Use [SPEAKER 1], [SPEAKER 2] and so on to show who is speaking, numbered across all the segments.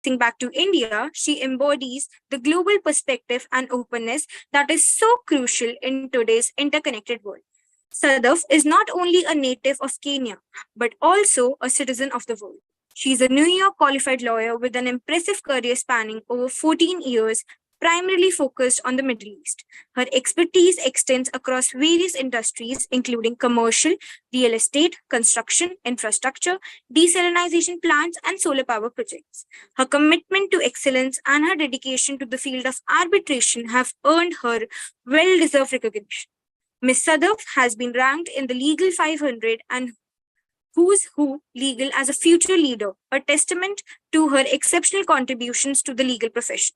[SPEAKER 1] reflecting back to India, she embodies the global perspective and openness that is so crucial in today's interconnected world. Sadaf is not only a native of Kenya, but also a citizen of the world. She is a New York qualified lawyer with an impressive career spanning over 14 years, primarily focused on the Middle East. Her expertise extends across various industries, including commercial, real estate, construction, infrastructure, desalination plants, and solar power projects. Her commitment to excellence and her dedication to the field of arbitration have earned her well deserved recognition. Ms. Sadaf has been ranked in the Legal 500 and Who's Who Legal as a future leader, a testament to her exceptional contributions to the legal profession.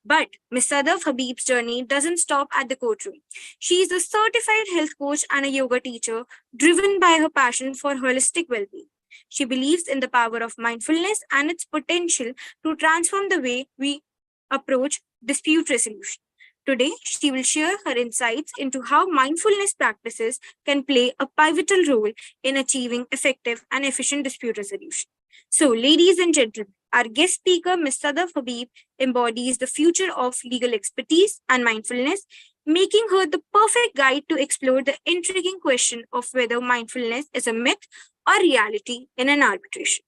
[SPEAKER 1] But Ms. Sadaf Habib's journey doesn't stop at the courtroom. She is a certified health coach and a yoga teacher, driven by her passion for holistic well being. She believes in the power of mindfulness and its potential to transform the way we approach dispute resolution. Today, she will share her insights into how mindfulness practices can play a pivotal role in achieving effective and efficient dispute resolution. So, ladies and gentlemen, our guest speaker, Ms. Sadaf Habib, embodies the future of legal expertise and mindfulness, making her the perfect guide to explore the intriguing question of whether mindfulness is a myth or reality in an arbitration.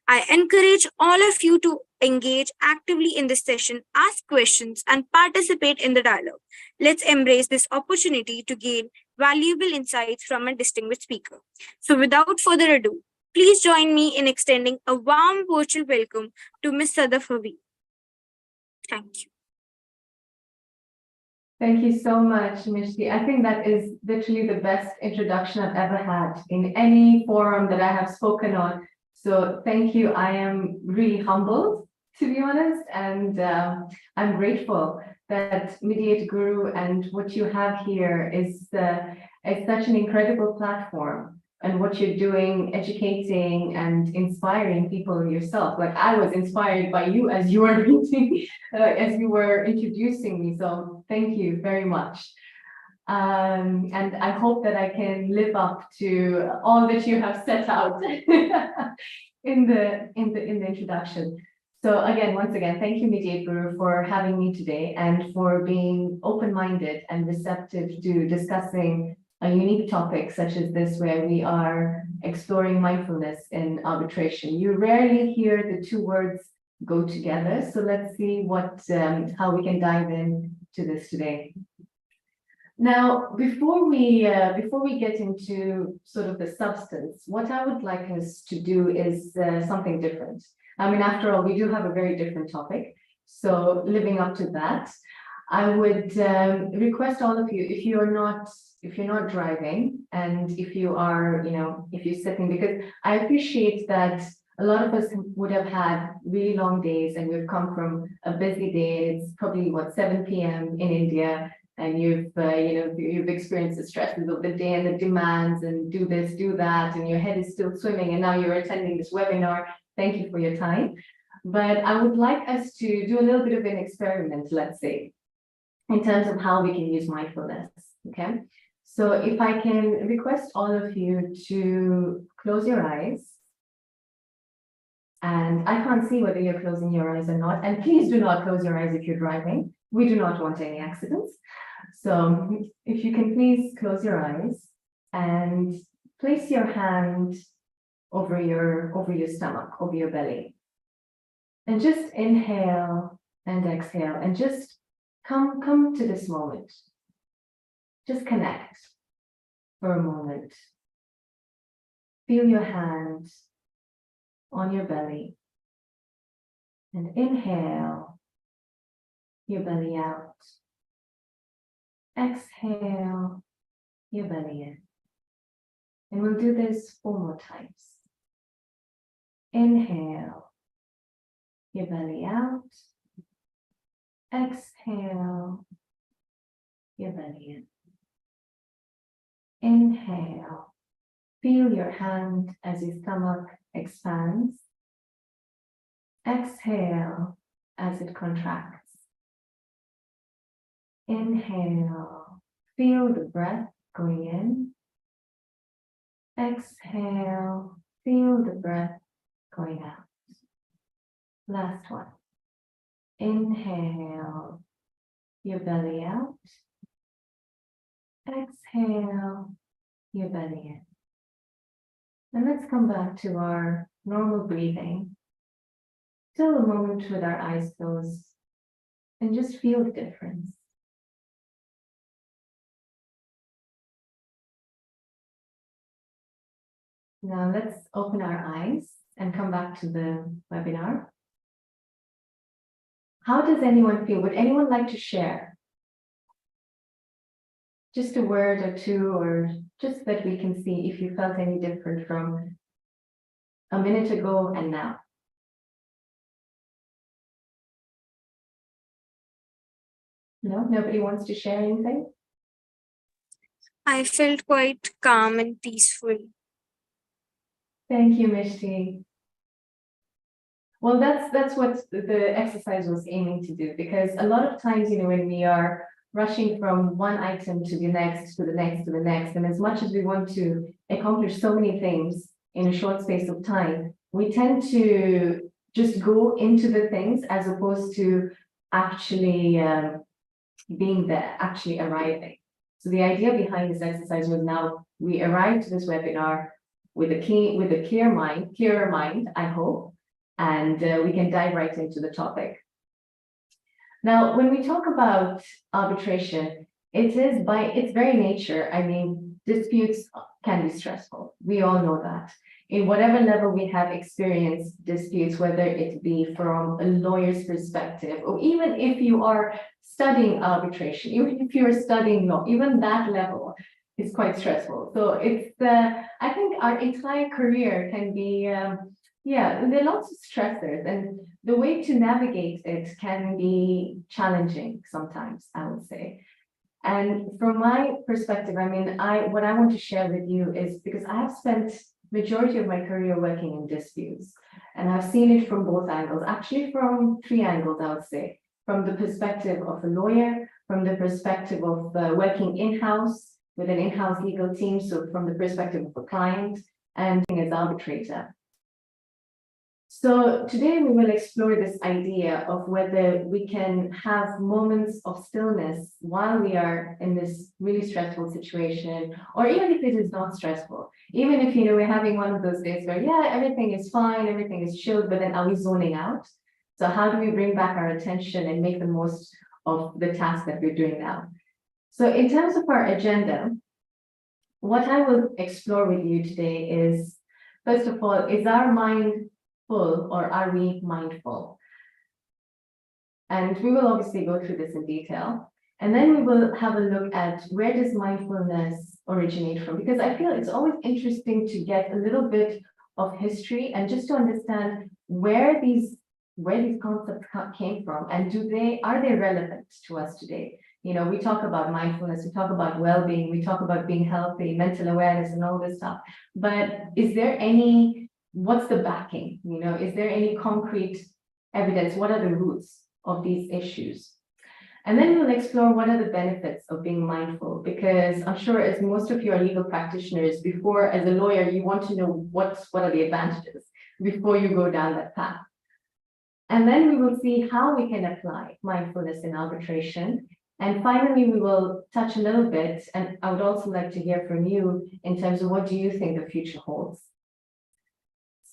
[SPEAKER 1] I encourage all of you to engage actively in this session, ask questions, and participate in the dialogue. Let's embrace this opportunity to gain valuable insights from a distinguished speaker. So, without further ado, please join me in extending a warm virtual welcome to Ms. Sadaf Habib. Thank you.
[SPEAKER 2] Thank you so much, Mishti. I think that is literally the best introduction I've ever had in any forum that I have spoken on. So thank you. I am really humbled, to be honest, and I'm grateful that Mediate Guru and what you have here is such an incredible platform, and what you're doing, educating and inspiring people yourself. Like, I was inspired by you as you were reading, as you were introducing me. So thank you very much. And I hope that I can live up to all that you have set out in the introduction. So again, once again, thank you, Mediate Guru, for having me today and for being open-minded and receptive to discussing a unique topic such as this, where we are exploring mindfulness in arbitration. You rarely hear the two words go together. So let's see how we can dive in to this today. Now, before we get into sort of the substance, what I would like us to do is something different. I mean, after all, we do have a very different topic. So living up to that, I would request all of you, if you're not driving, and if you are, if you're sitting, because I appreciate that a lot of us would have had really long days, and we've come from a busy day. It's probably 7 p.m. in India. And you've experienced the stresses of the day and the demands, and do this, do that, and your head is still swimming, and now you're attending this webinar. Thank you for your time. But I would like us to do a little bit of an experiment, let's say, in terms of how we can use mindfulness, okay? So if I can request all of you to close your eyes, and I can't see whether you're closing your eyes or not, and please do not close your eyes if you're driving. We do not want any accidents. So if you can please close your eyes and place your hand over your stomach, over your belly, and just inhale and exhale, and just come to this moment. Just connect for a moment. Feel your hand on your belly, and inhale your belly out. Exhale your belly in. And we'll do this 4 more times. Inhale your belly out. Exhale your belly in. Inhale. Feel your hand as your stomach expands. Exhale as it contracts. Inhale, feel the breath going in. Exhale, feel the breath going out. Last one. Inhale your belly out. Exhale your belly in. And let's come back to our normal breathing. Still a moment with our eyes closed and just feel the difference. Now let's open our eyes and come back to the webinar. How does anyone feel? Would anyone like to share? Just a word or two, or just that we can see if you felt any different from a minute ago and now. No, nobody wants to share anything?
[SPEAKER 1] I felt quite calm and peaceful.
[SPEAKER 2] Thank you, Mishti. Well, that's what the exercise was aiming to do, because a lot of times, when we are rushing from one item to the next, to the next, to the next, and as much as we want to accomplish so many things in a short space of time, we tend to just go into the things as opposed to actually being there, actually arriving. So the idea behind this exercise was, now we arrived to this webinar with a clearer mind, I hope, and we can dive right into the topic. Now, when we talk about arbitration, it is by its very nature, disputes can be stressful. We all know that. In whatever level we have experienced disputes, whether it be from a lawyer's perspective, or even if you are studying arbitration, even if you're studying law, even that level is quite stressful. So it's, I think our entire career can be, there are lots of stressors, and the way to navigate it can be challenging sometimes, I would say. And from my perspective, what I want to share with you is, because I have spent majority of my career working in disputes, and I've seen it from both angles, actually from three angles, I would say. From the perspective of a lawyer, from the perspective of working in-house with an in-house legal team, so from the perspective of a client, and as arbitrator. So today we will explore this idea of whether we can have moments of stillness while we are in this really stressful situation, or even if it is not stressful, even if we're having one of those days where everything is fine, everything is chilled, but then are we zoning out? So how do we bring back our attention and make the most of the task that we're doing now? So in terms of our agenda, what I will explore with you today is, first of all, is our mind full, or are we mindful? And we will obviously go through this in detail. And then we will have a look at, where does mindfulness originate from? Because I feel it's always interesting to get a little bit of history and just to understand where these concepts came from, and are they relevant to us today? We talk about mindfulness, we talk about well-being, we talk about being healthy, mental awareness, and all this stuff. But what's the backing? Is there any concrete evidence? What are the roots of these issues? And then we'll explore what are the benefits of being mindful, because I'm sure, as most of you are legal practitioners, before, as a lawyer, you want to know what are the advantages before you go down that path. And then we will see how we can apply mindfulness in arbitration. And finally, we will touch a little bit, and I would also like to hear from you in terms of, what do you think the future holds?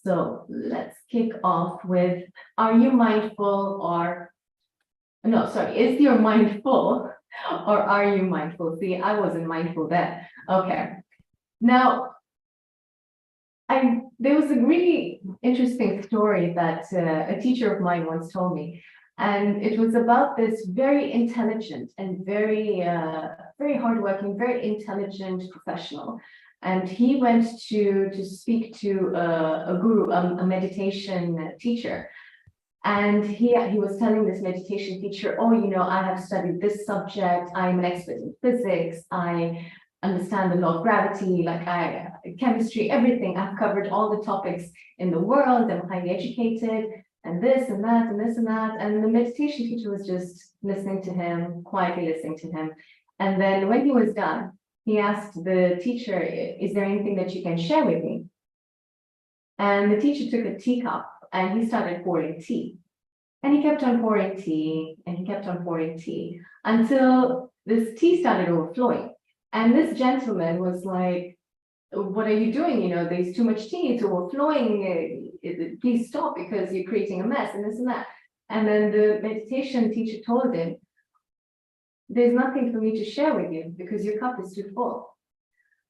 [SPEAKER 2] So let's kick off with, are you mindful, is your mind full, or are you mindful? See, I wasn't mindful then. Okay. Now, there was a really interesting story that a teacher of mine once told me, and it was about this very intelligent and very hardworking, very intelligent professional. And he went to speak to a guru, a meditation teacher. And he was telling this meditation teacher, I have studied this subject. I'm an expert in physics. I understand the law of gravity, chemistry, everything. I've covered all the topics in the world. I'm highly educated, and this and that, and this and that. And the meditation teacher was just listening to him, quietly listening to him. And then when he was done, he asked the teacher, is there anything that you can share with me? And the teacher took a teacup and he started pouring tea. And he kept on pouring tea, and he kept on pouring tea until this tea started overflowing. And this gentleman was like, what are you doing? You know, there's too much tea, it's overflowing. Please stop because you're creating a mess and this and that. And then the meditation teacher told him, there's nothing for me to share with you because your cup is too full.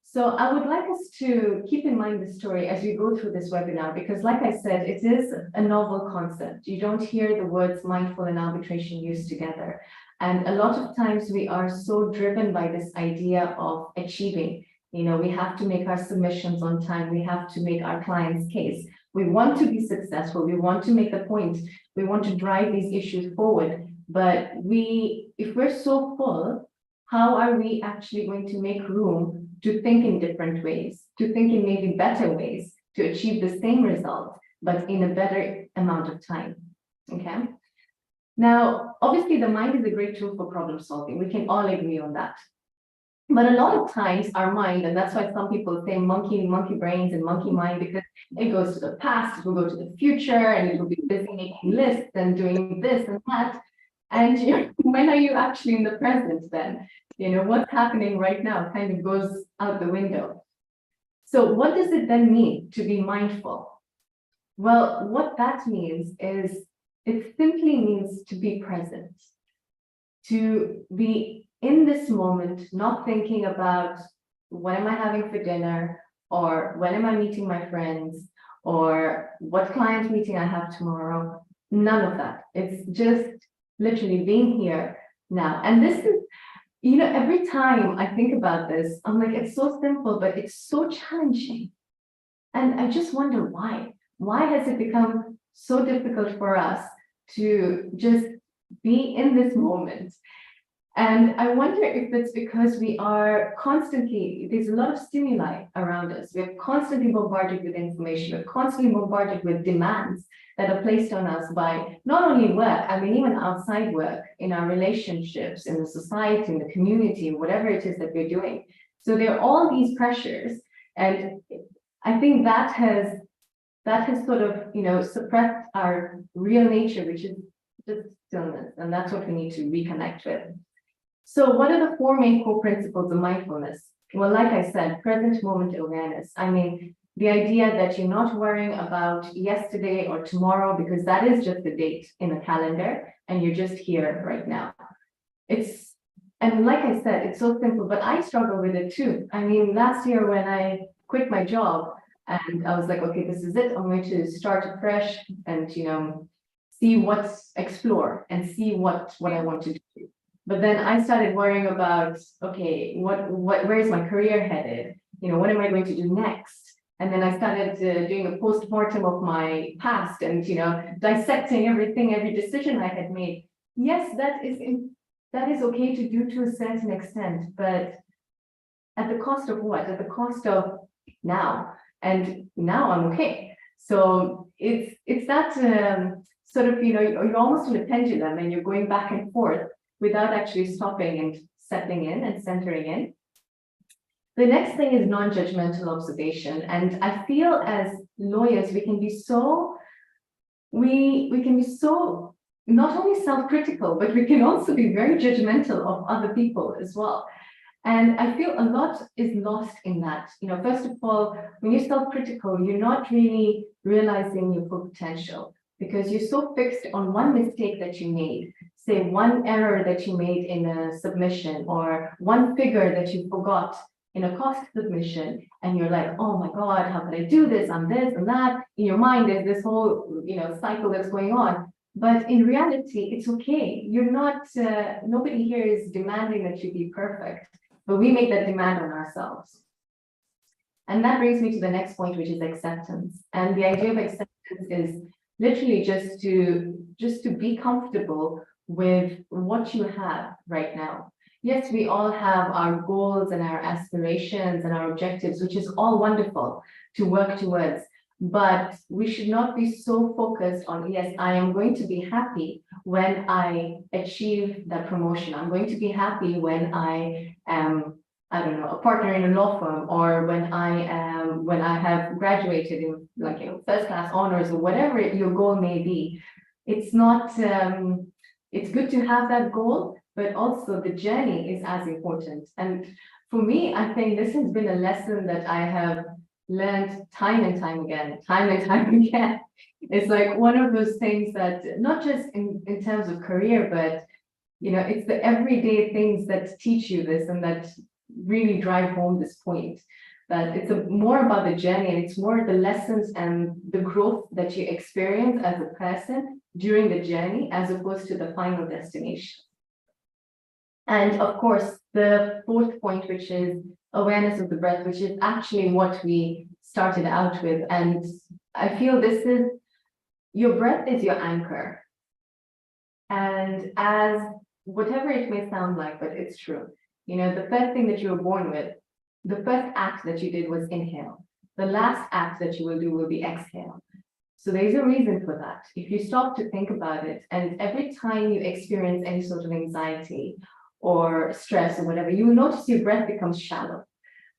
[SPEAKER 2] So I would like us to keep in mind this story as we go through this webinar, because like I said, it is a novel concept. You don't hear the words mindful and arbitration used together. And a lot of times we are so driven by this idea of achieving. You know, we have to make our submissions on time. We have to make our client's case. We want to be successful. We want to make a point. We want to drive these issues forward. But if we're so full, how are we actually going to make room to think in different ways, to think in maybe better ways, to achieve the same result, but in a better amount of time, okay? Now, obviously, the mind is a great tool for problem solving. We can all agree on that. But a lot of times our mind, and that's why some people say monkey brains and monkey mind, because it goes to the past, it will go to the future, and it will be busy making lists and doing this and that. And when are you actually in the present then? You know, what's happening right now kind of goes out the window. So what does it then mean to be mindful? Well, what that means is it simply means to be present, to be in this moment, not thinking about what am I having for dinner, or when am I meeting my friends, or what client meeting I have tomorrow. None of that. It's just literally being here now. And this is, you know, every time I think about this, I'm like, it's so simple, but it's so challenging. And I just wonder why. Why has it become so difficult for us to just be in this moment? And I wonder if it's because we are constantly, there's a lot of stimuli around us. We're constantly bombarded with information. We're constantly bombarded with demands that are placed on us by not only work, I mean, even outside work, in our relationships, in the society, in the community, whatever it is that we're doing. So there are all these pressures. And I think that has sort of, you know, suppressed our real nature, which is just stillness. And that's what we need to reconnect with. So what are the four main core principles of mindfulness? Well, like I said, present moment awareness. I mean, the idea that you're not worrying about yesterday or tomorrow, because that is just a date in a calendar, and you're just here right now. And like I said, it's so simple, but I struggle with it too. I mean, last year when I quit my job and I was like, okay, this is it. I'm going to start afresh and, you know, explore and see what I want to do. But then I started worrying about, okay, where's my career headed? You know, what am I going to do next? And then I started doing a post-mortem of my past and, you know, dissecting everything, every decision I had made. Yes, that is okay to do to a certain extent, but at the cost of what? At the cost of now. And now I'm okay. So it's that sort of, you know, you're almost in a pendulum and you're going back and forth without actually stopping and settling in and centering in. The next thing is non-judgmental observation. And I feel as lawyers, we can be so not only self-critical, but we can also be very judgmental of other people as well. And I feel a lot is lost in that. You know, first of all, when you're self-critical, you're not really realizing your full potential because you're so fixed on one mistake that you made, say one error that you made in a submission or one figure that you forgot in a cost submission, and you're like, oh my God, how could I do this? I'm this and that. In your mind, there's this whole, you know, cycle that's going on. But in reality, it's okay. You're not, nobody here is demanding that you be perfect, but we make that demand on ourselves. And that brings me to the next point, which is acceptance. And the idea of acceptance is literally just to be comfortable with what you have right now. Yes, we all have our goals and our aspirations and our objectives, which is all wonderful to work towards. But we should not be so focused on, yes, I am going to be happy when I achieve that promotion. I'm going to be happy when I am, I don't know, a partner in a law firm, or when I have graduated in, like, you know, first class honors or whatever your goal may be. it's not, it's good to have that goal, but also the journey is as important. And for me, I think this has been a lesson that I have learned time and time again, time and time again. It's like one of those things that not just in terms of career, but it's the everyday things that teach you this and that really drive home this point, that it's more about the journey, and it's more the lessons and the growth that you experience as a person during the journey as opposed to the final destination. And of course, the fourth point, which is awareness of the breath, which is actually what we started out with. And I feel this is, your breath is your anchor. And as whatever it may sound like, but it's true. The first thing that you were born with, the first act that you did was inhale. The last act that you will do will be exhale. So there's a reason for that. If you stop to think about it, and every time you experience any sort of anxiety or stress or whatever, you will notice your breath becomes shallow.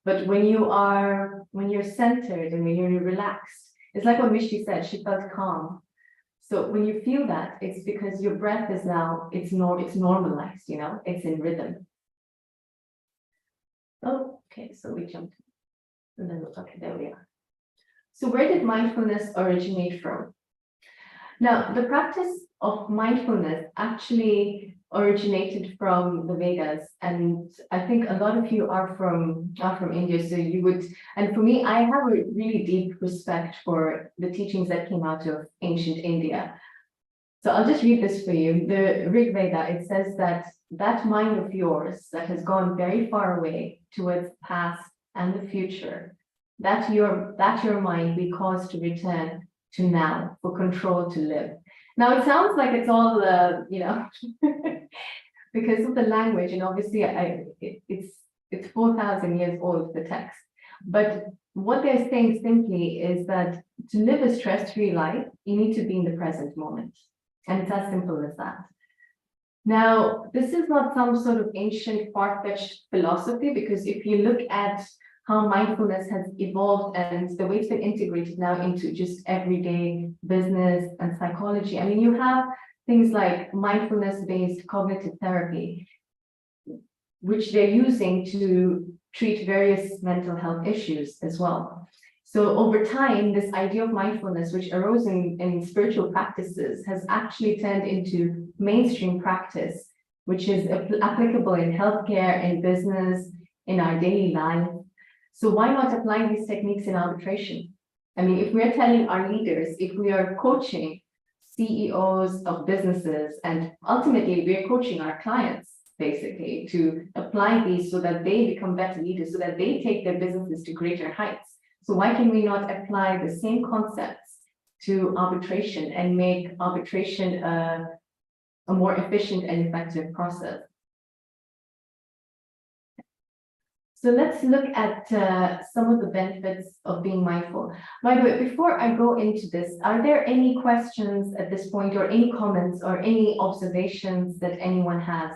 [SPEAKER 2] But when you're centered and when you're relaxed, it's like what Mishti said, she felt calm. So when you feel that, it's because your breath is now, it's normalized, it's in rhythm. Oh, okay, so we jumped. And then, okay, there we are. So where did mindfulness originate from? Now, the practice of mindfulness actually originated from the Vedas, and I think a lot of you are from India, so you would, and for me, I have a really deep respect for the teachings that came out of ancient India. So I'll just read this for you. The Rig Veda, it says that mind of yours that has gone very far away towards the past and the future, that your mind be caused to return to now for control to live. Now it sounds like it's all because of the language, and obviously it's 4,000 years old, the text. But what they're saying simply is that to live a stress-free life, you need to be in the present moment. And it's as simple as that. Now, this is not some sort of ancient far-fetched philosophy, because if you look at how mindfulness has evolved and the way it's been integrated now into just everyday business and psychology. I mean, you have things like mindfulness-based cognitive therapy, which they're using to treat various mental health issues as well. So over time, this idea of mindfulness, which arose in spiritual practices, has actually turned into mainstream practice, which is applicable in healthcare, in business, in our daily life. So why not apply these techniques in arbitration? I mean, if we're telling our leaders, if we are coaching CEOs of businesses, and ultimately we're coaching our clients, basically, to apply these so that they become better leaders, so that they take their businesses to greater heights. So why can we not apply the same concepts to arbitration and make arbitration a more efficient and effective process? So let's look at some of the benefits of being mindful. By the way, before I go into this, are there any questions at this point, or any comments or any observations that anyone has?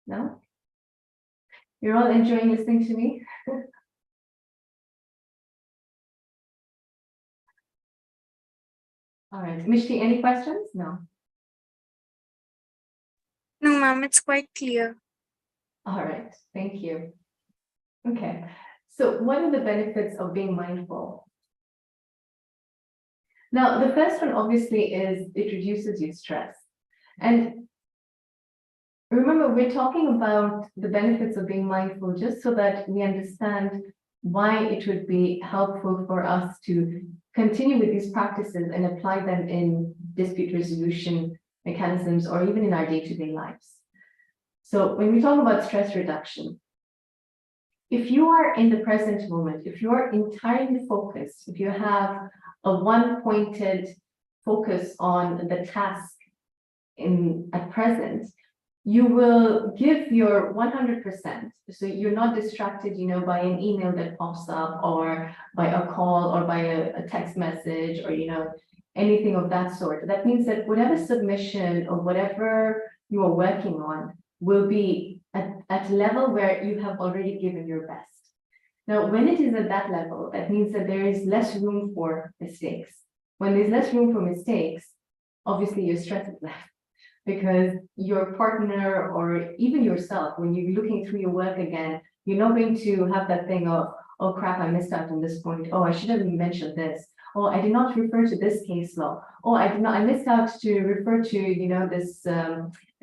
[SPEAKER 2] No? You're all enjoying listening to me? All right, Mishti, any questions? No.
[SPEAKER 1] No, ma'am, it's quite clear.
[SPEAKER 2] All right, thank you. Okay, so what are the benefits of being mindful? Now, the first one obviously is it reduces your stress. And remember, we're talking about the benefits of being mindful just so that we understand why it would be helpful for us to continue with these practices and apply them in dispute resolution mechanisms or even in our day-to-day lives. So when we talk about stress reduction, if you are in the present moment, if you are entirely focused, if you have a one-pointed focus on the task at present, you will give your 100%. So you're not distracted, by an email that pops up, or by a call, or by a text message, or, anything of that sort. That means that whatever submission or whatever you are working on will be at a level where you have already given your best. Now, when it is at that level, that means that there is less room for mistakes. When there's less room for mistakes, obviously your stress is less, because your partner or even yourself, when you're looking through your work again, you're not going to have that thing of, oh crap, I missed out on this point. Oh, I should have mentioned this. Oh, I did not refer to this case law. Oh, I missed out to refer to,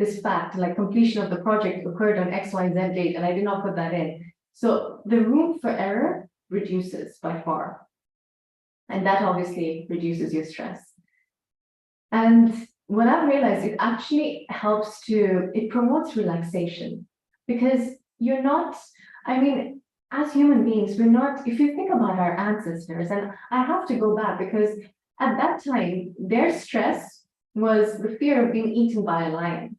[SPEAKER 2] this fact, like completion of the project occurred on XYZ date, and I did not put that in. So the room for error reduces by far. And that obviously reduces your stress. And what I've realized, it actually it promotes relaxation, because you're not, as human beings, we're not, if you think about our ancestors, and I have to go back because at that time, their stress was the fear of being eaten by a lion.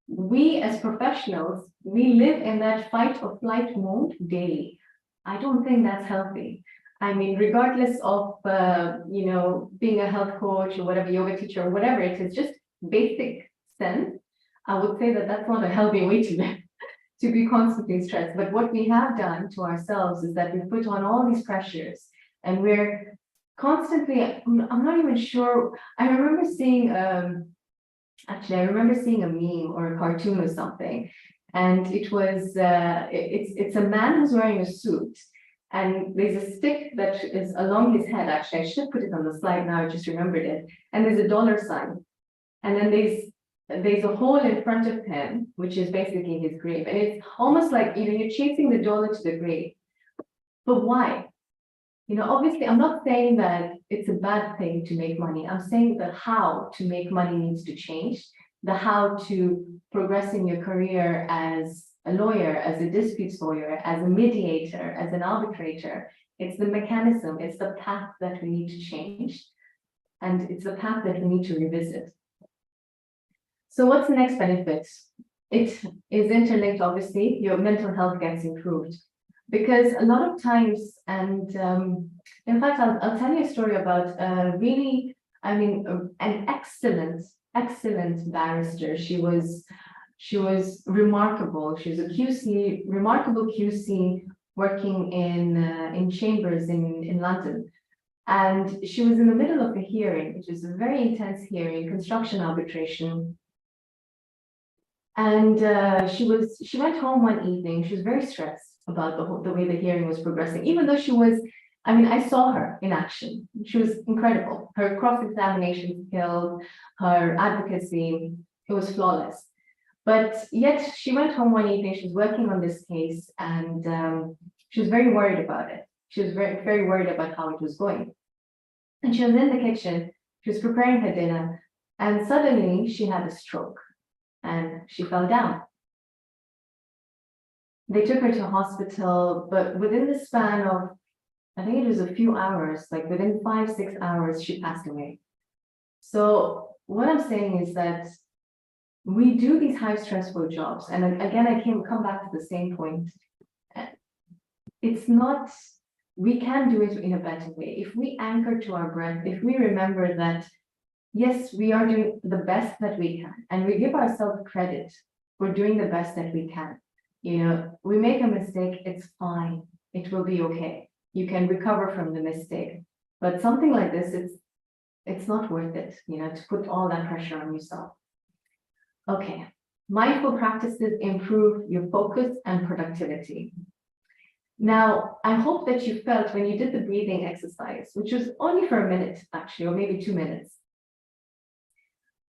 [SPEAKER 2] We as professionals, we live in that fight or flight mode daily. I don't think that's healthy. Regardless of, being a health coach or whatever, yoga teacher or whatever it is, just basic sense, I would say that that's not a healthy way to live, to be constantly stressed. But what we have done to ourselves is that we put on all these pressures, and we're constantly, I'm not even sure, I remember seeing a meme or a cartoon or something, and it was, it's a man who's wearing a suit, and there's a stick that is along his head. Actually, I should have put it on the slide now, I just remembered it. And there's a dollar sign. And then there's a hole in front of him, which is basically his grave. And it's almost like, you're chasing the dollar to the grave. But why? Obviously, I'm not saying that it's a bad thing to make money. I'm saying the how to make money needs to change. The how to progress in your career as a lawyer, as a disputes lawyer, as a mediator, as an arbitrator. It's the mechanism, it's the path that we need to change. And it's the path that we need to revisit. So what's the next benefit? It is interlinked, obviously, your mental health gets improved. Because a lot of times, and in fact, I'll tell you a story about an excellent barrister. She was remarkable. She was a remarkable QC working in chambers in London. And she was in the middle of a hearing, which is a very intense hearing, construction arbitration. And she went home one evening. She was very stressed about the way the hearing was progressing, even though she was, I saw her in action. She was incredible. Her cross-examination skills, her advocacy, it was flawless. But yet she went home one evening, she was working on this case, and she was very worried about it. She was very, very worried about how it was going. And she was in the kitchen, she was preparing her dinner, and suddenly she had a stroke and she fell down. They took her to hospital, but within the span of, I think it was a few hours, like within 5-6 hours, she passed away. So what I'm saying is that we do these high stressful jobs. And again, I come back to the same point. It's not, we can do it in a better way. If we anchor to our breath, if we remember that, yes, we are doing the best that we can, and we give ourselves credit for doing the best that we can. We make a mistake, it's fine. It will be okay. You can recover from the mistake. But something like this, it's not worth it, to put all that pressure on yourself. Okay, mindful practices improve your focus and productivity. Now, I hope that you felt when you did the breathing exercise, which was only for a minute, actually, or maybe 2 minutes.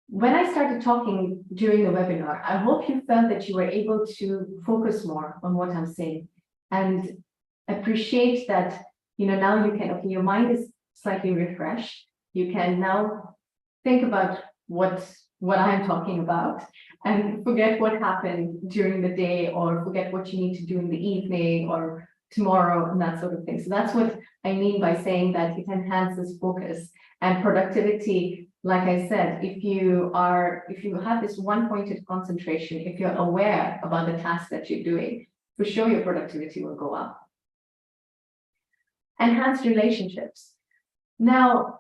[SPEAKER 2] When I started talking during the webinar, I hope you felt that you were able to focus more on what I'm saying and appreciate that, now you can, okay, your mind is slightly refreshed. You can now think about what I'm talking about and forget what happened during the day, or forget what you need to do in the evening or tomorrow and that sort of thing. So that's what I mean by saying that it enhances focus and productivity. Like I said, if you have this one-pointed concentration, if you're aware about the task that you're doing, for sure your productivity will go up. Enhanced relationships. Now,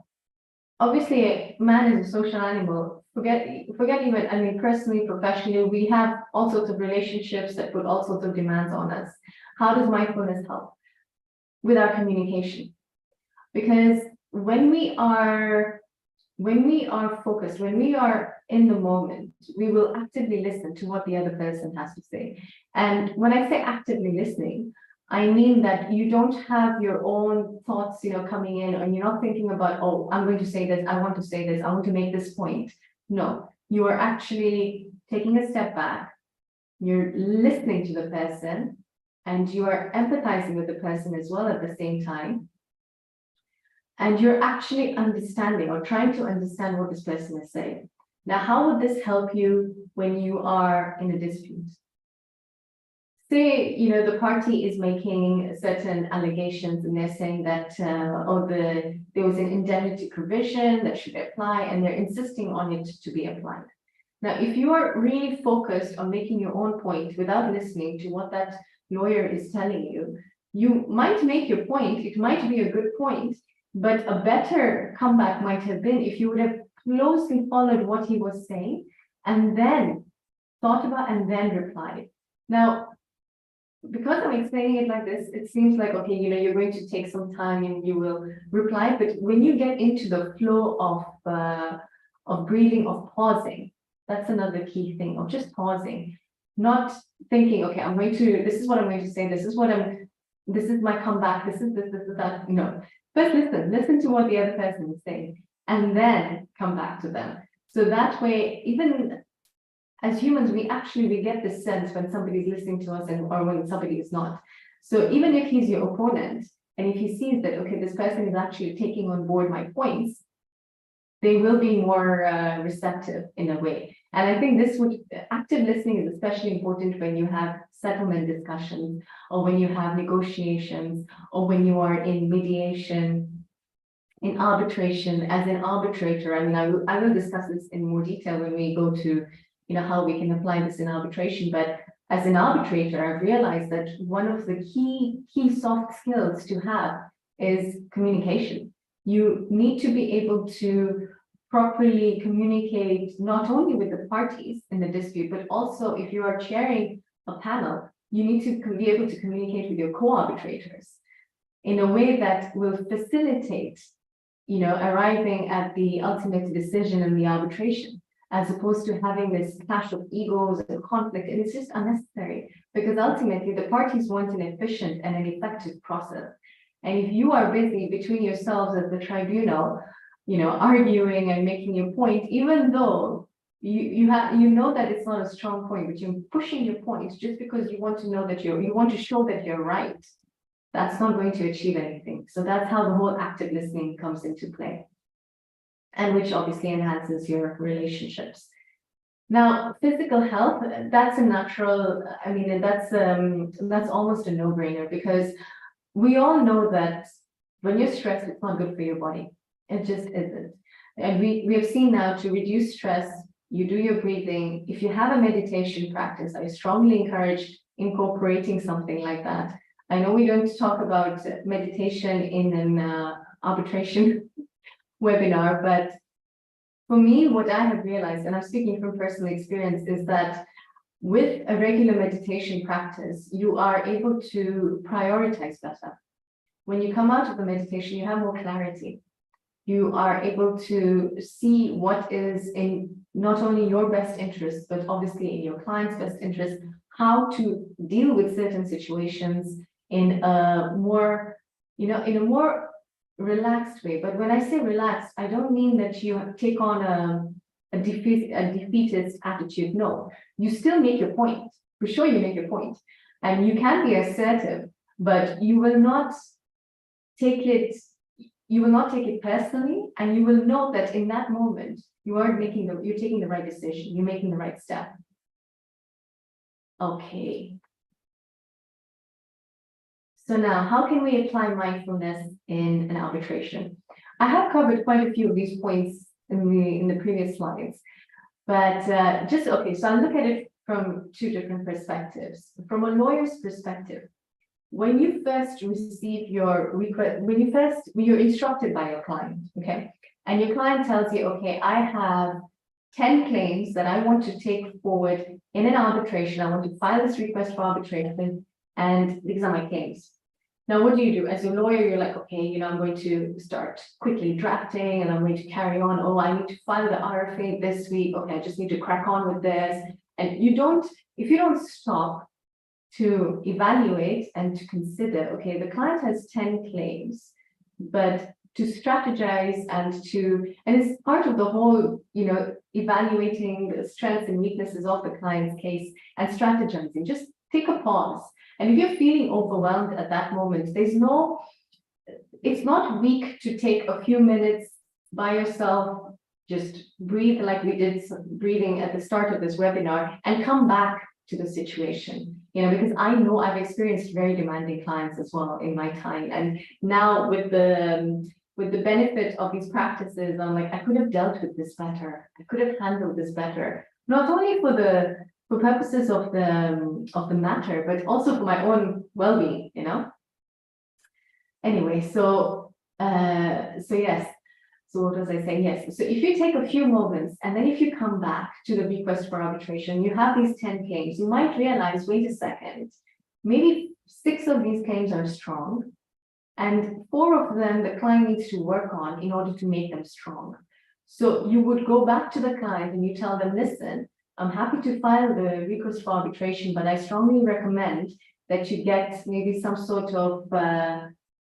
[SPEAKER 2] obviously, man is a social animal. Forget even, personally, professionally, we have all sorts of relationships that put all sorts of demands on us. How does mindfulness help? with our communication. Because when we are focused, when we are in the moment, we will actively listen to what the other person has to say. And when I say actively listening, I mean that you don't have your own thoughts, coming in, and you're not thinking about, oh, I'm going to say this, I want to say this, I want to make this point. No, you are actually taking a step back, you're listening to the person, and you are empathizing with the person as well at the same time. And you're actually understanding or trying to understand what this person is saying. Now, how would this help you when you are in a dispute? Say, the party is making certain allegations and they're saying that, there was an indemnity provision that should apply, and they're insisting on it to be applied. Now, if you are really focused on making your own point without listening to what that lawyer is telling you, you might make your point, it might be a good point, but a better comeback might have been if you would have closely followed what he was saying and then thought about and then replied. Now, because I'm explaining it like this, it seems like, okay, you're going to take some time and you will reply. But when you get into the flow of breathing, of pausing, that's another key thing, of just pausing, not thinking, okay, this is what I'm going to say, this is my comeback, this is that. No, first listen to what the other person is saying, and then come back to them. So that way, even as humans, we get this sense when somebody's listening to us or when somebody is not. So even if he's your opponent, and if he sees that, okay, this person is actually taking on board my points, they will be more receptive in a way. And I think active listening is especially important when you have settlement discussions, or when you have negotiations, or when you are in mediation, in arbitration. As an arbitrator, I will discuss this in more detail when we go to, how we can apply this in arbitration. But as an arbitrator, I've realized that one of the key soft skills to have is communication. You need to be able to properly communicate not only with the parties in the dispute, but also if you are chairing a panel, you need to be able to communicate with your co-arbitrators in a way that will facilitate, arriving at the ultimate decision in the arbitration, as opposed to having this clash of egos and conflict. And it's just unnecessary, because ultimately the parties want an efficient and an effective process. And if you are busy between yourselves as the tribunal, arguing and making your point, even though you know that it's not a strong point, but you're pushing your points just because you want to know that you want to show that you're right, that's not going to achieve anything. So that's how the whole active listening comes into play, and which obviously enhances your relationships. Now, physical health, that's a natural, that's almost a no-brainer, because we all know that when you're stressed, it's not good for your body. It just isn't. And we have seen now, to reduce stress, you do your breathing. If you have a meditation practice, I strongly encourage incorporating something like that. I know we don't talk about meditation in an arbitration webinar, but for me, what I have realized, and I'm speaking from personal experience, is that with a regular meditation practice, you are able to prioritize better. When you come out of the meditation, you have more clarity. You are able to see what is in not only your best interest, but obviously in your client's best interest, how to deal with certain situations in a more, relaxed way. But when I say relaxed, I don't mean that you take on a defeatist attitude. No, you still make your point. For sure, you make your point, and you can be assertive, but you will not take it personally, and you will know that in that moment you're taking the right decision, you're making the right step. Okay. So now, how can we apply mindfulness in an arbitration? I have covered quite a few of these points in the previous slides, but so I'll look at it from two different perspectives. From a lawyer's perspective, when you first receive your request, you're instructed by your client, okay? And your client tells you, okay, I have 10 claims that I want to take forward in an arbitration. I want to file this request for arbitration, and these are my claims. Now, what do? As a lawyer, you're like, okay, I'm going to start quickly drafting and I'm going to carry on. Oh, I need to file the RFA this week. Okay, I just need to crack on with this. And if you don't stop to evaluate and to consider, okay, the client has 10 claims, but to strategize and it's part of the whole, evaluating the strengths and weaknesses of the client's case and strategizing. Just take a pause. And if you're feeling overwhelmed at that moment, it's not weak to take a few minutes by yourself, just breathe like we did breathing at the start of this webinar and come back to the situation, because I know I've experienced very demanding clients as well in my time. And now with the benefit of these practices, I'm like, I could have dealt with this better. I could have handled this better, not only for purposes of the matter, but also for my own well-being, Anyway, so yes. So what was I saying? Yes. So if you take a few moments and then if you come back to the request for arbitration, you have these 10 claims, you might realize, wait a second, maybe 6 of these claims are strong and 4 of them the client needs to work on in order to make them strong. So you would go back to the client and you tell them, listen, I'm happy to file the request for arbitration, but I strongly recommend that you get maybe some sort of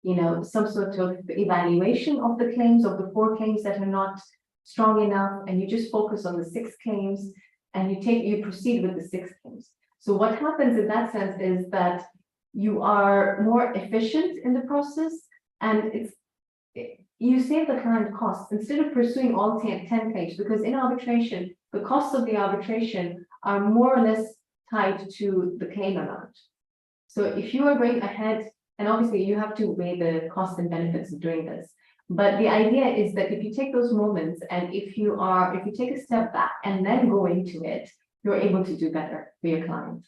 [SPEAKER 2] evaluation of the claims, of the 4 claims that are not strong enough, and you just focus on the 6 claims and you proceed with the 6 claims. So what happens in that sense is that you are more efficient in the process, and you save the client costs instead of pursuing all 10 claims, because in arbitration, the costs of the arbitration are more or less tied to the claim amount. So if you are going ahead, and obviously you have to weigh the costs and benefits of doing this, but the idea is that if you take those moments and if you take a step back and then go into it, you're able to do better for your client.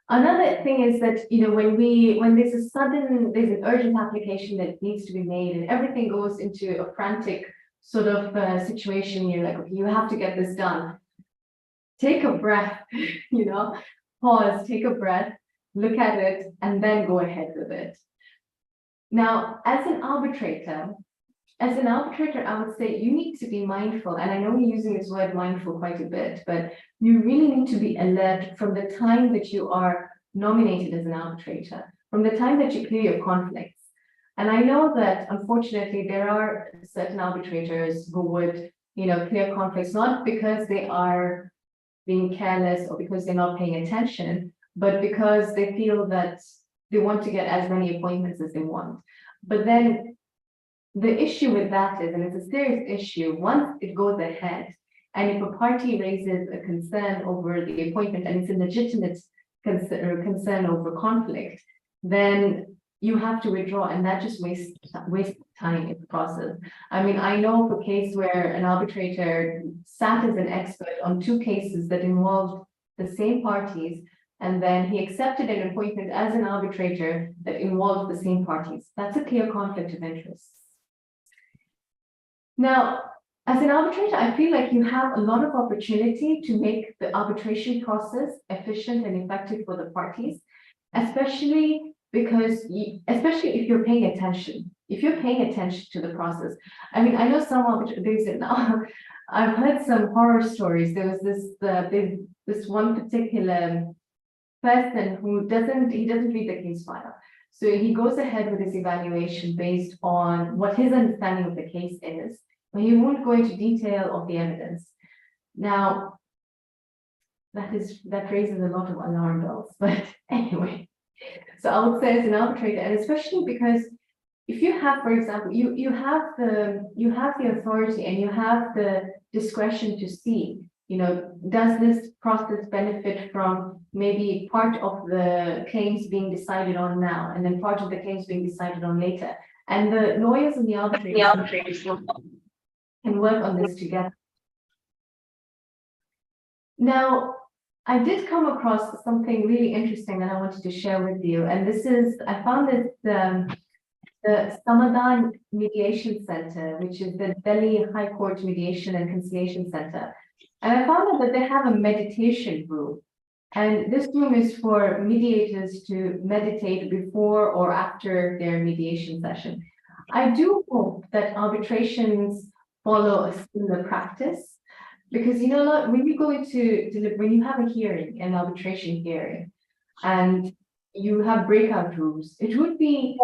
[SPEAKER 2] Another thing is that, when there's an urgent application that needs to be made and everything goes into a frantic sort of situation, you're like, okay, you have to get this done. Take a breath, pause, take a breath, look at it, and then go ahead with it. Now, as an arbitrator, I would say you need to be mindful, and I know we're using this word mindful quite a bit, but you really need to be alert from the time that you are nominated as an arbitrator, from the time that you clear your conflicts. And I know that, unfortunately, there are certain arbitrators who would, clear conflicts, not because they are being careless or because they're not paying attention, but because they feel that they want to get as many appointments as they want. But then the issue with that is, and it's a serious issue, once it goes ahead, and if a party raises a concern over the appointment and it's a legitimate concern over conflict, then you have to withdraw, and that just wastes time in the process. I mean, I know of a case where an arbitrator sat as an expert on 2 cases that involved the same parties, and then he accepted an appointment as an arbitrator that involved the same parties. That's a clear conflict of interest. Now, as an arbitrator, I feel like you have a lot of opportunity to make the arbitration process efficient and effective for the parties, especially if you're paying attention. If you're paying attention to the process. I mean, I know some arbitrators now. I've heard some horror stories. There was this one particular person who doesn't read the case file. So he goes ahead with his evaluation based on what his understanding of the case is, but he won't go into detail of the evidence. Now, that raises a lot of alarm bells, but anyway. So I would say as an arbitrator, and especially because if you have, for example, you have the authority and you have the discretion to see, does this process benefit from maybe part of the claims being decided on now and then part of the claims being decided on later, and the lawyers and the arbitrators can work on this together. Now, I did come across something really interesting that I wanted to share with you, and I found this the Samadhan Mediation Center, which is the Delhi High Court Mediation and Conciliation Center. And I found out that they have a meditation room. And this room is for mediators to meditate before or after their mediation session. I do hope that arbitrations follow a similar practice, because when you go into when you have a hearing, an arbitration hearing, and you have breakout rooms, it would be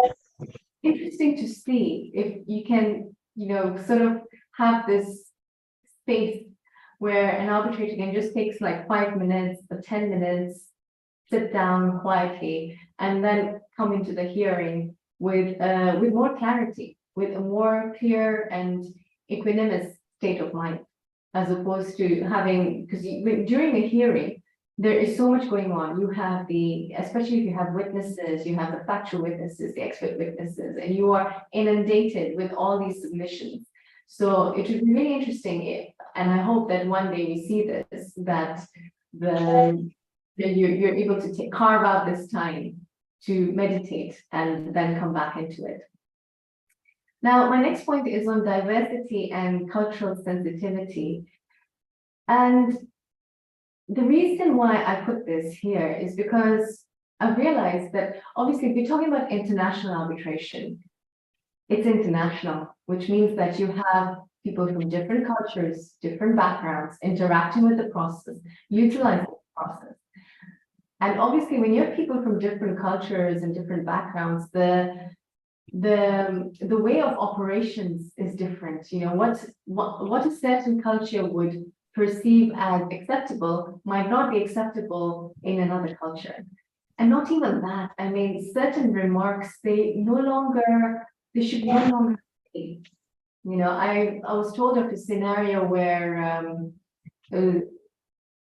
[SPEAKER 2] interesting to see if you can, sort of have this space where an arbitrator can just takes like 5 minutes or 10 minutes, sit down quietly, and then come into the hearing with more clarity, with a more clear and equanimous state of mind, as opposed to having, because during a hearing, there is so much going on. You have especially if you have witnesses, you have the factual witnesses, the expert witnesses, and you are inundated with all these submissions. So it would be really interesting, and I hope that one day we see this, that you're able to carve out this time to meditate and then come back into it. Now, my next point is on diversity and cultural sensitivity. And the reason why I put this here is because I've realized that obviously if you're talking about international arbitration, it's international, which means that you have people from different cultures, different backgrounds, interacting with the process, utilizing the process. And obviously when you have people from different cultures and different backgrounds, the way of operations is different. What a certain culture would perceive as acceptable might not be acceptable in another culture. And not even that, I mean, certain remarks, they should no longer be. I was told of a scenario where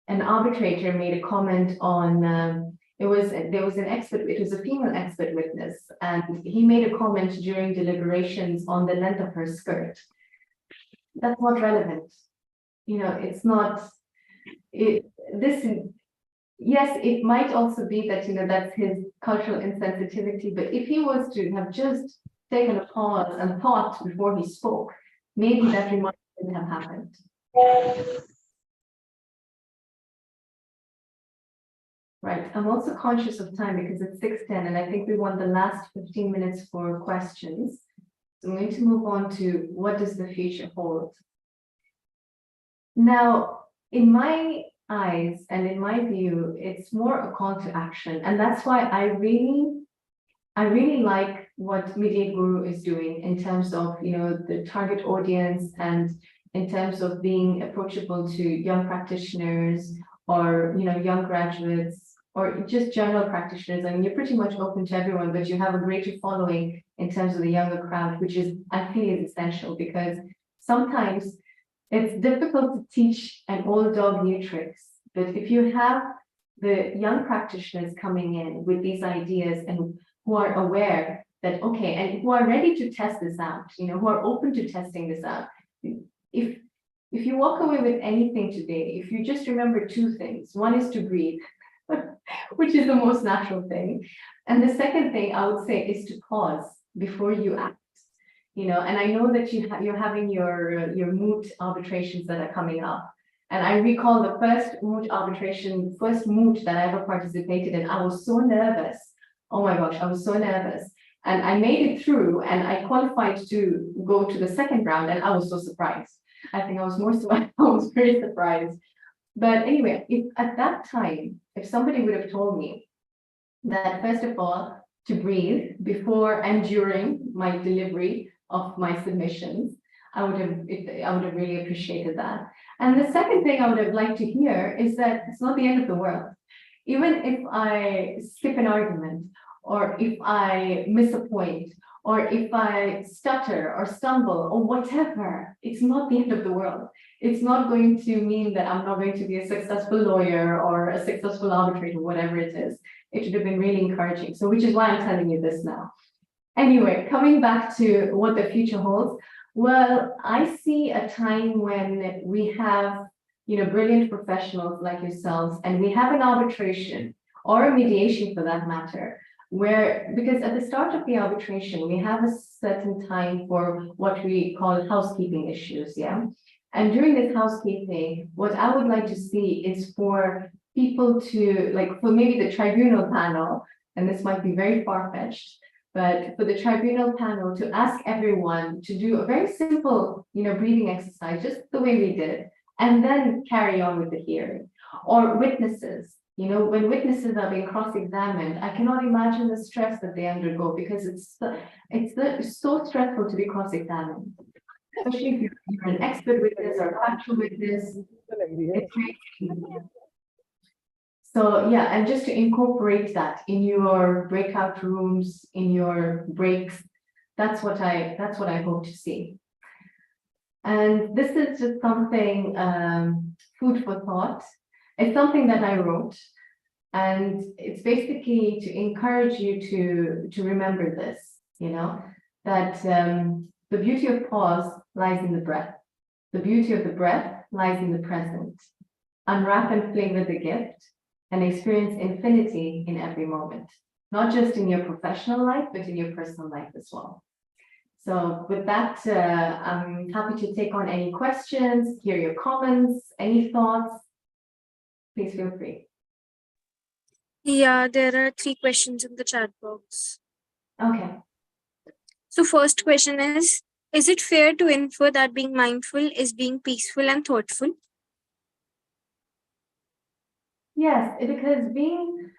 [SPEAKER 2] an arbitrator made a comment on, there was an expert, it was a female expert witness, and he made a comment during deliberations on the length of her skirt. That's not relevant. It's not, yes, it might also be that, that's his cultural insensitivity, but if he was to have just taken a pause and thought before he spoke, maybe that remark wouldn't have happened. Right, I'm also conscious of time because it's 6:10 and I think we want the last 15 minutes for questions. So I'm going to move on to what does the future hold? Now, in my eyes and in my view, it's more a call to action. And that's why I really like what Mediate Guru is doing in terms of, the target audience and in terms of being approachable to young practitioners or, young graduates or just general practitioners. I mean, you're pretty much open to everyone, but you have a greater following in terms of the younger crowd, which I feel is essential, because sometimes it's difficult to teach an old dog new tricks. But if you have the young practitioners coming in with these ideas and who are aware that, okay, and who are ready to test this out, who are open to testing this out. If you walk away with anything today, if you just remember two things, one is to breathe, which is the most natural thing. And the second thing I would say is to pause before you act. And I know that you're having your moot arbitrations that are coming up. And I recall the first moot that I ever participated in. I was so nervous. Oh my gosh, I was so nervous. And I made it through and I qualified to go to the second round, and I was so surprised. I think I was very surprised. But anyway, if at that time, if somebody would have told me that, first of all, to breathe before and during my delivery of my submissions, I would have really appreciated that. And the second thing I would have liked to hear is that it's not the end of the world. Even if I skip an argument, or if I miss a point, or if I stutter or stumble or whatever, it's not the end of the world. It's not going to mean that I'm not going to be a successful lawyer or a successful arbitrator, whatever it is. It should have been really encouraging. So which is why I'm telling you this now. Anyway, coming back to what the future holds. Well, I see a time when we have, brilliant professionals like yourselves, and we have an arbitration or a mediation for that matter, because at the start of the arbitration, we have a certain time for what we call housekeeping issues, yeah? And during this housekeeping, what I would like to see is for people to, like, for maybe the tribunal panel, and this might be very far-fetched, but for the tribunal panel to ask everyone to do a very simple, breathing exercise, just the way we did, and then carry on with the hearing. Or witnesses, when witnesses are being cross-examined, I cannot imagine the stress that they undergo, because it's so stressful to be cross-examined, especially if you're an expert witness or a factual witness. It's crazy. So yeah, and just to incorporate that in your breakout rooms, in your breaks, that's what I hope to see. And this is just something, food for thought. It's something that I wrote, and it's basically to encourage you to remember this, that the beauty of pause lies in the breath. The beauty of the breath lies in the present. Unwrap and flavor the gift, and experience infinity in every moment, not just in your professional life, but in your personal life as well. So with that, I'm happy to take on any questions, hear your comments, any thoughts. Please feel free.
[SPEAKER 1] Yeah, there are 3 questions in the chat box.
[SPEAKER 2] Okay.
[SPEAKER 1] So first question is it fair to infer that being mindful is being peaceful and thoughtful?
[SPEAKER 2] Yes, because being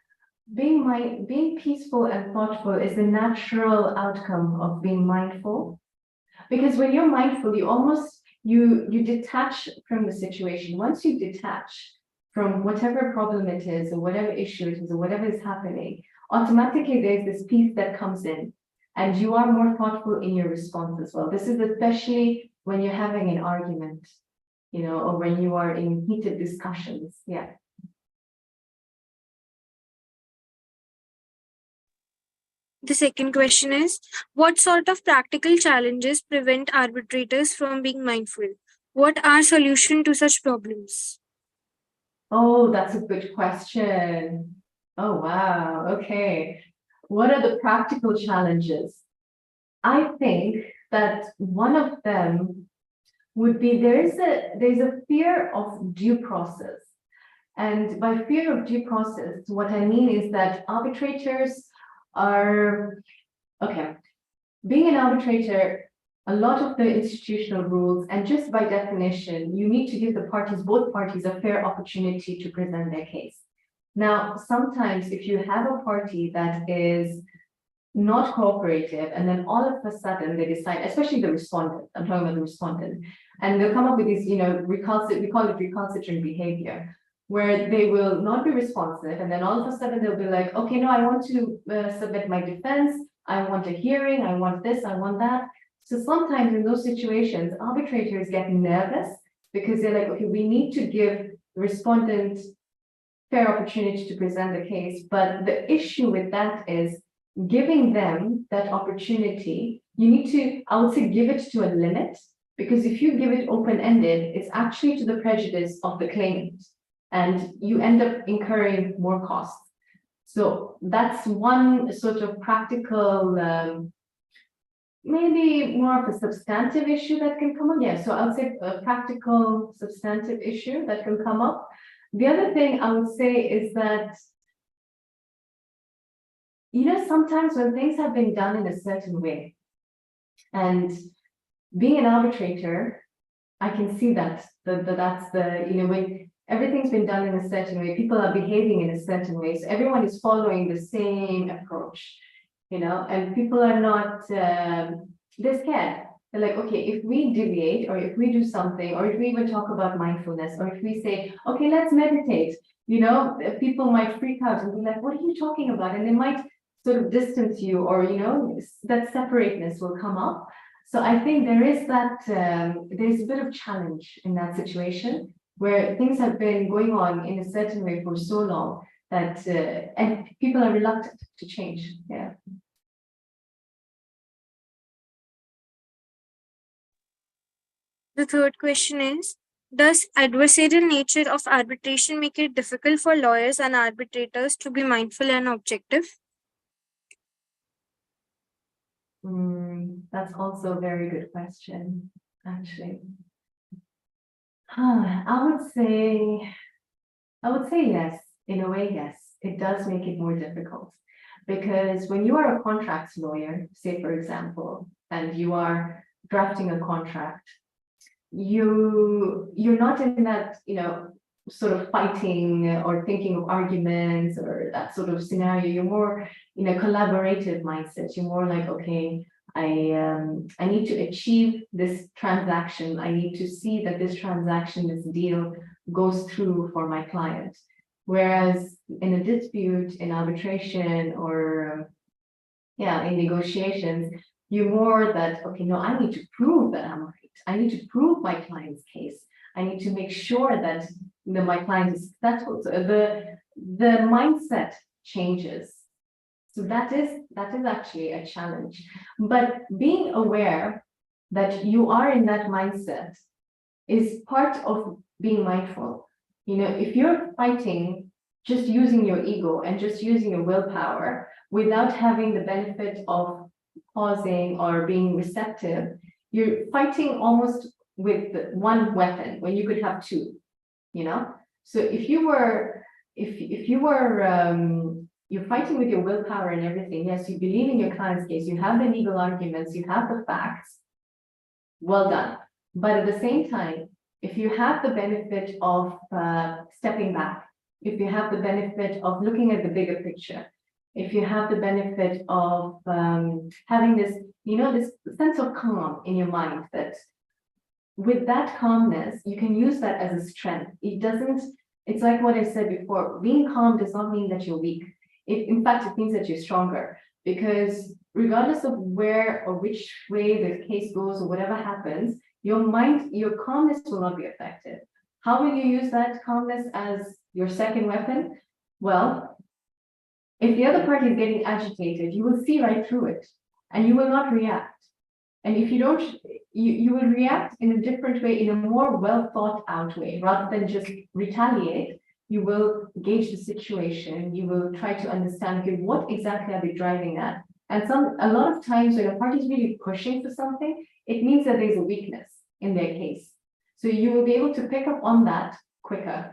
[SPEAKER 2] peaceful and thoughtful is the natural outcome of being mindful. Because when you're mindful, you detach from the situation. Once you detach from whatever problem it is, or whatever issue it is, or whatever is happening, automatically there's this peace that comes in, and you are more thoughtful in your response as well. This is especially when you're having an argument, or when you are in heated discussions. Yeah.
[SPEAKER 1] The second question is what sort of practical challenges prevent arbitrators from being mindful? What are solutions to such problems?
[SPEAKER 2] Oh, that's a good question. Oh, wow. Okay. What are the practical challenges? I think that one of them would be there's a fear of due process. And by fear of due process, what I mean is that arbitrators are, okay, being an arbitrator, a lot of the institutional rules, and just by definition, you need to give both parties, a fair opportunity to present their case. Now, sometimes if you have a party that is not cooperative, and then all of a sudden they decide, especially the respondent, I'm talking about the respondent, and they'll come up with these, we call it recalcitrant behavior, where they will not be responsive, and then all of a sudden they'll be like, okay, no, I want to submit my defense, I want a hearing, I want this, I want that. So sometimes in those situations, arbitrators get nervous because they're like, okay, we need to give the respondent fair opportunity to present the case. But the issue with that is giving them that opportunity, you need to, I would say, give it to a limit, because if you give it open-ended, it's actually to the prejudice of the claimant, and you end up incurring more costs. So that's one sort of practical, maybe more of a substantive issue that can come up. Yeah, so I would say a practical substantive issue that can come up. The other thing I would say is that, sometimes when things have been done in a certain way, and being an arbitrator, I can see that, that's when everything's been done in a certain way, people are behaving in a certain way, so everyone is following the same approach, and people are not, they're scared. They're like, okay, if we deviate, or if we do something, or if we even talk about mindfulness, or if we say, okay, let's meditate, people might freak out and be like, what are you talking about? And they might sort of distance you, or, that separateness will come up. So I think there is that, there's a bit of challenge in that situation, where things have been going on in a certain way for so long that, and people are reluctant to change. Yeah.
[SPEAKER 1] The third question is does adversarial nature of arbitration make it difficult for lawyers and arbitrators to be mindful and objective?
[SPEAKER 2] That's also a very good question, actually. I would say I would say yes. In a way, yes. It does make it more difficult because when you are a contracts lawyer, say for example, and you are drafting a contract, you're not in that, sort of fighting or thinking of arguments or that sort of scenario. You're more in a collaborative mindset. You're more like, okay, I need to achieve this transaction. I need to see that this transaction, this deal goes through for my client. Whereas in a dispute, in arbitration, or in negotiations, you're more that, okay, no, I need to prove that I'm right. I need to prove my client's case. I need to make sure that my client is successful. So the mindset changes. So that is actually a challenge. But being aware that you are in that mindset is part of being mindful. If you're fighting just using your ego and just using your willpower without having the benefit of pausing or being receptive, you're fighting almost with one weapon when you could have two. So if you were you're fighting with your willpower and everything, yes, you believe in your client's case, you have the legal arguments, you have the facts, well done. But at the same time, if you have the benefit of stepping back, if you have the benefit of looking at the bigger picture, if you have the benefit of having this, this sense of calm in your mind, that with that calmness, you can use that as a strength. It's like what I said before, being calm does not mean that you're weak. In fact, it means that you're stronger, because regardless of where or which way the case goes or whatever happens, your calmness will not be affected. How will you use that calmness as your second weapon? Well, if the other party is getting agitated, you will see right through it and you will not react. And if you don't, you will react in a different way, in a more well thought out way, rather than just retaliate. You will gauge the situation. You will try to understand, okay, what exactly are they driving at? And a lot of times when a party is really pushing for something, it means that there's a weakness in their case. So you will be able to pick up on that quicker.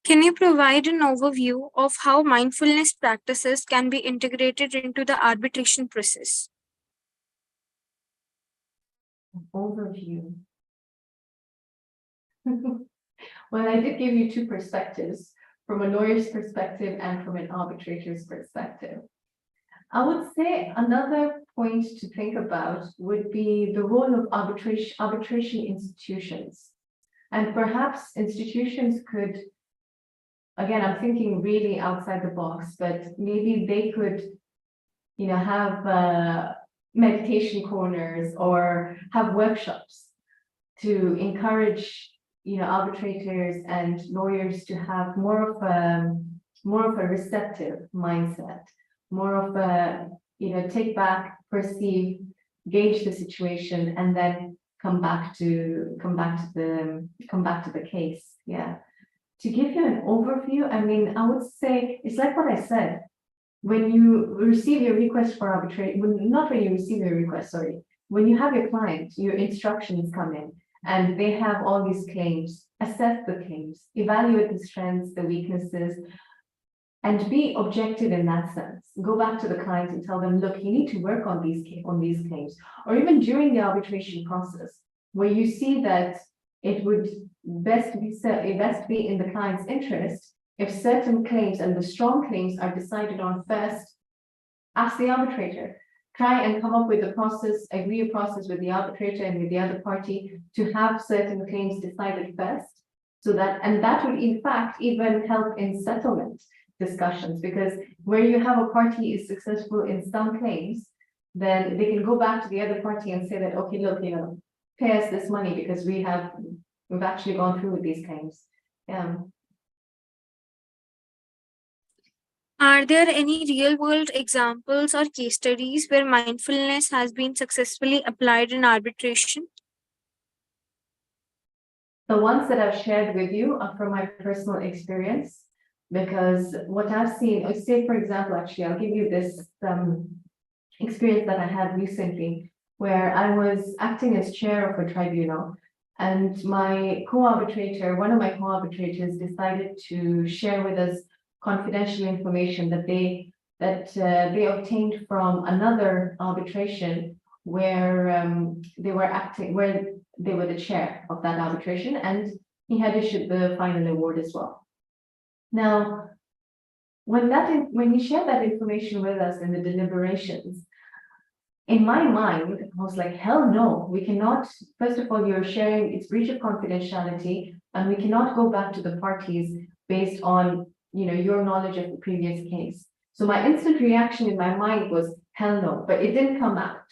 [SPEAKER 1] Can you provide an overview of how mindfulness practices can be integrated into the arbitration process?
[SPEAKER 2] Overview. Well, I did give you two perspectives, from a lawyer's perspective and from an arbitrator's perspective. I would say another point to think about would be the role of arbitration institutions. And perhaps institutions could, again, I'm thinking really outside the box, but maybe they could, have meditation corners or have workshops to encourage, arbitrators and lawyers to have more of a receptive mindset, more of a, take back, perceive, gauge the situation, and then come back to the case. Yeah. To give you an overview, I mean, I would say it's like what I said. When you receive your request for arbitration, not when you receive your request, sorry, when you have your client, your instructions come in and they have all these claims, assess the claims, evaluate the strengths, the weaknesses, and be objective in that sense. Go back to the client and tell them, look, you need to work on these claims, or even during the arbitration process, where you see that it would best be in the client's interest if certain claims and the strong claims are decided on first. Ask the arbitrator. Try and come up with a process, agree a process with the arbitrator and with the other party to have certain claims decided first. And that would in fact even help in settlement discussions, because where you have a party is successful in some claims, then they can go back to the other party and say that, okay, look, pay us this money because we've actually gone through with these claims. Yeah.
[SPEAKER 1] Are there any real-world examples or case studies where mindfulness has been successfully applied in arbitration?
[SPEAKER 2] The ones that I've shared with you are from my personal experience, because what I've seen, say for example, actually, I'll give you this experience that I had recently. where I was acting as chair of a tribunal, and my co-arbitrator, one of my co-arbitrators, decided to share with us confidential information that they obtained from another arbitration where they were the chair of that arbitration, and he had issued the final award as well. Now, when he shared that information with us in the deliberations, in my mind, I was like, hell no, we cannot, first of all, you're sharing, it's breach of confidentiality, and we cannot go back to the parties based on, your knowledge of the previous case. So my instant reaction in my mind was, hell no, but it didn't come out.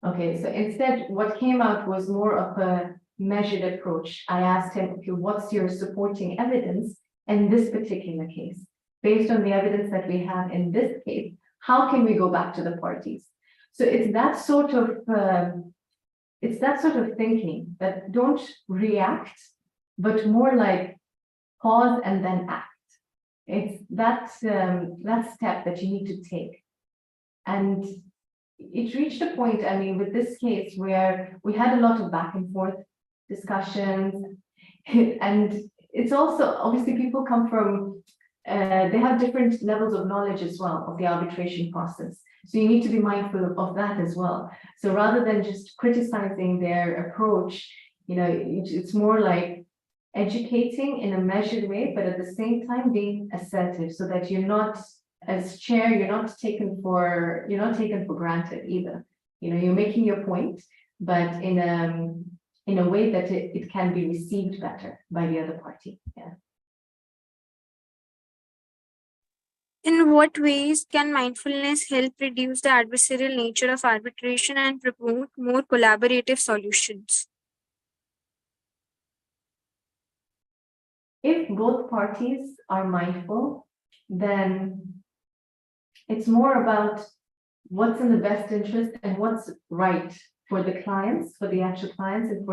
[SPEAKER 2] Okay, so instead, what came out was more of a measured approach. I asked him, okay, what's your supporting evidence in this particular case? Based on the evidence that we have in this case, how can we go back to the parties? So it's that sort of thinking that don't react, but more like pause and then act. It's that step that you need to take. And it reached a point, I mean, with this case where we had a lot of back and forth discussions, and it's also, obviously, people come from, they have different levels of knowledge as well of the arbitration process. So you need to be mindful of that as well. So rather than just criticizing their approach, it's more like educating in a measured way, but at the same time being assertive, so that you're not, as chair, you're not taken for granted either. You're making your point, but in a way that it can be received better by the other party. Yeah.
[SPEAKER 1] In what ways can mindfulness help reduce the adversarial nature of arbitration and promote more collaborative solutions?
[SPEAKER 2] If both parties are mindful, then it's more about what's in the best interest and what's right for the clients, for the actual clients, and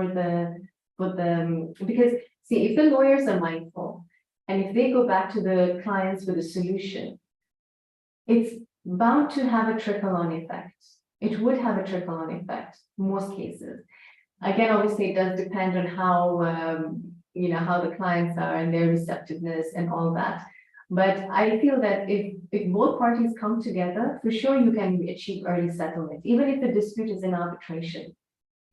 [SPEAKER 2] because see, if the lawyers are mindful and if they go back to the clients with a solution, it's bound to have a trickle-on effect. It would have a trickle-on effect in most cases. Again, obviously, it does depend on how how the clients are and their receptiveness and all that. But I feel that if both parties come together, for sure you can achieve early settlement, even if the dispute is in arbitration.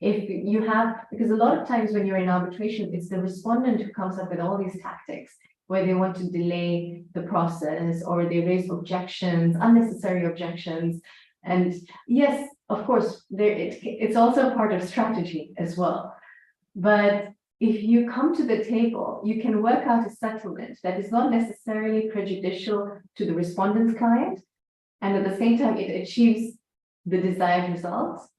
[SPEAKER 2] If you have, because a lot of times when you're in arbitration, it's the respondent who comes up with all these tactics where they want to delay the process or they raise objections, unnecessary objections. And yes, of course, it's also part of strategy as well. But if you come to the table, you can work out a settlement that is not necessarily prejudicial to the respondent's client, and at the same time, it achieves the desired results.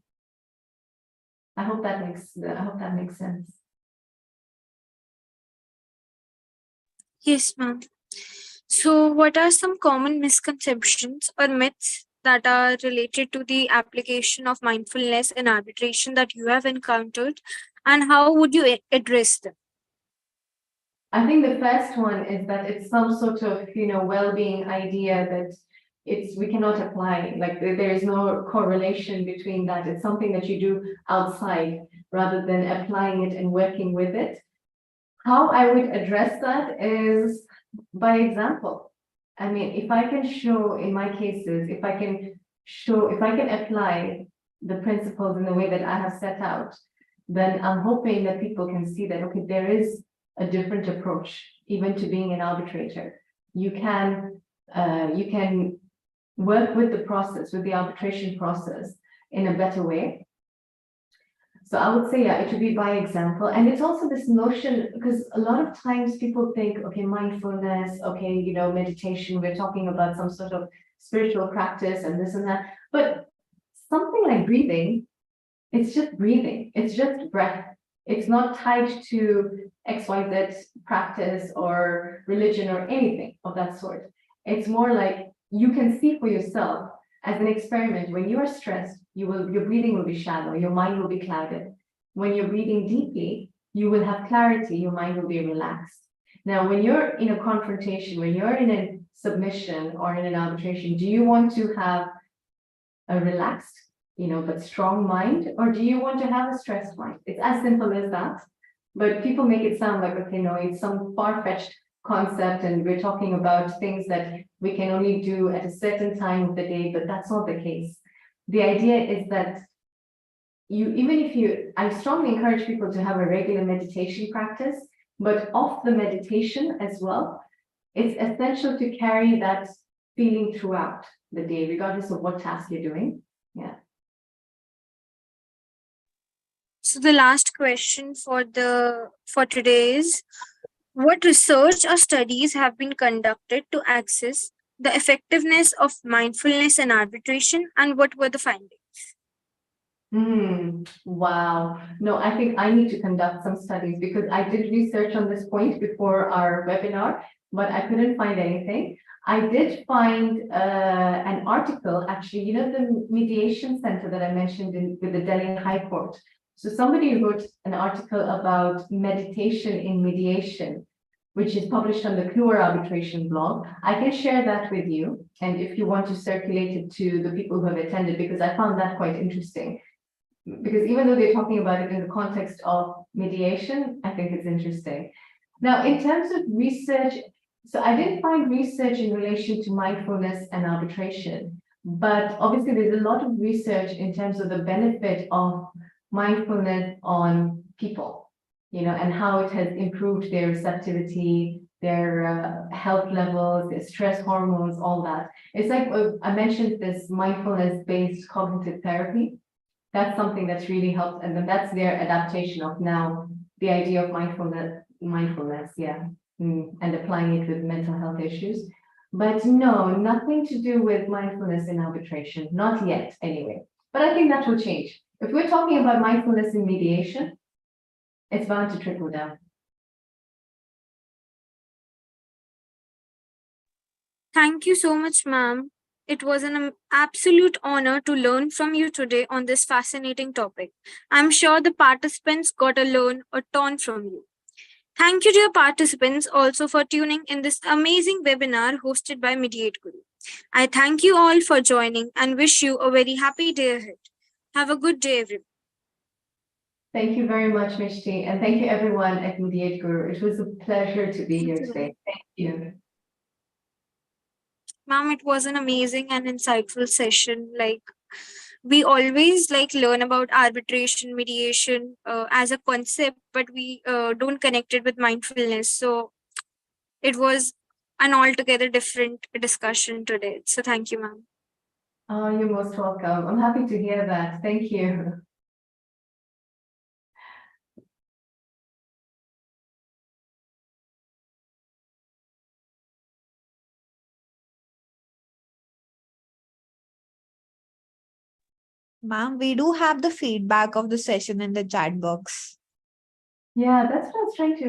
[SPEAKER 2] I hope that makes sense.
[SPEAKER 1] Yes, ma'am. So, what are some common misconceptions or myths that are related to the application of mindfulness in arbitration that you have encountered, and how would you address them?
[SPEAKER 2] I think the first one is that it's some sort of, well-being idea that we cannot apply, like there is no correlation between that. It's something that you do outside rather than applying it and working with it. How I would address that is by example. I mean, if I can show in my cases, if I can apply the principles in the way that I have set out, then I'm hoping that people can see that, okay, there is a different approach, even to being an arbitrator. You can work with the process, with the arbitration process in a better way. So I would say, yeah, it should be by example. And it's also this notion, because a lot of times people think, okay, mindfulness, okay, meditation, we're talking about some sort of spiritual practice and this and that. But something like breathing, it's just breathing, it's just breath. It's not tied to XYZ practice or religion or anything of that sort. It's more like you can see for yourself as an experiment. When you are stressed, your breathing will be shallow, your mind will be clouded. When you're breathing deeply, you will have clarity, your mind will be relaxed. Now, when you're in a confrontation, when you're in a submission or in an arbitration, do you want to have a relaxed but strong mind, or do you want to have a stressed mind? It's as simple as that. But people make it sound like, okay, no, it's some far-fetched concept, and we're talking about things that we can only do at a certain time of the day, but that's not the case. The idea is that I strongly encourage people to have a regular meditation practice, but off the meditation as well, it's essential to carry that feeling throughout the day, regardless of what task you're doing. Yeah.
[SPEAKER 1] So the last question for today is, what research or studies have been conducted to assess the effectiveness of mindfulness and arbitration, and what were the findings?
[SPEAKER 2] Wow. No, I think I need to conduct some studies because I did research on this point before our webinar, but I couldn't find anything. I did find an article, actually, the mediation center that I mentioned with the Delhi High Court. So somebody wrote an article about meditation in mediation, which is published on the Kluwer Arbitration blog. I can share that with you, and if you want to circulate it to the people who have attended, because I found that quite interesting. Because even though they're talking about it in the context of mediation, I think it's interesting. Now, in terms of research, so I didn't find research in relation to mindfulness and arbitration, but obviously there's a lot of research in terms of the benefit of mindfulness on people, and how it has improved their receptivity, their health levels, their stress hormones, all that. It's like I mentioned this mindfulness-based cognitive therapy. That's something that's really helped, and then that's their adaptation of now the idea of mindfulness, yeah, and applying it with mental health issues. But no, nothing to do with mindfulness in arbitration, not yet, anyway. But I think that will change. If we're talking about mindfulness in mediation, it's bound to trickle down.
[SPEAKER 1] Thank you so much, ma'am. It was an absolute honor to learn from you today on this fascinating topic. I'm sure the participants got a learn a ton from you. Thank you, dear participants, also for tuning in this amazing webinar hosted by Mediate Guru. I thank you all for joining and wish you a very happy day ahead. Have a good day, everyone.
[SPEAKER 2] Thank you very much, Mishti, and thank you everyone at Mediate Guru. It was a pleasure to be
[SPEAKER 1] Thank
[SPEAKER 2] here
[SPEAKER 1] you, ma'am.
[SPEAKER 2] today. Thank you.
[SPEAKER 1] Ma'am, it was an amazing and insightful session. We always learn about arbitration, mediation as a concept, but we don't connect it with mindfulness. So it was an altogether different discussion today. So thank you, ma'am.
[SPEAKER 2] Oh, you're most welcome. I'm happy to hear that. Thank you.
[SPEAKER 3] Ma'am, we do have the feedback of the session in the chat box.
[SPEAKER 2] Yeah, that's what I was trying to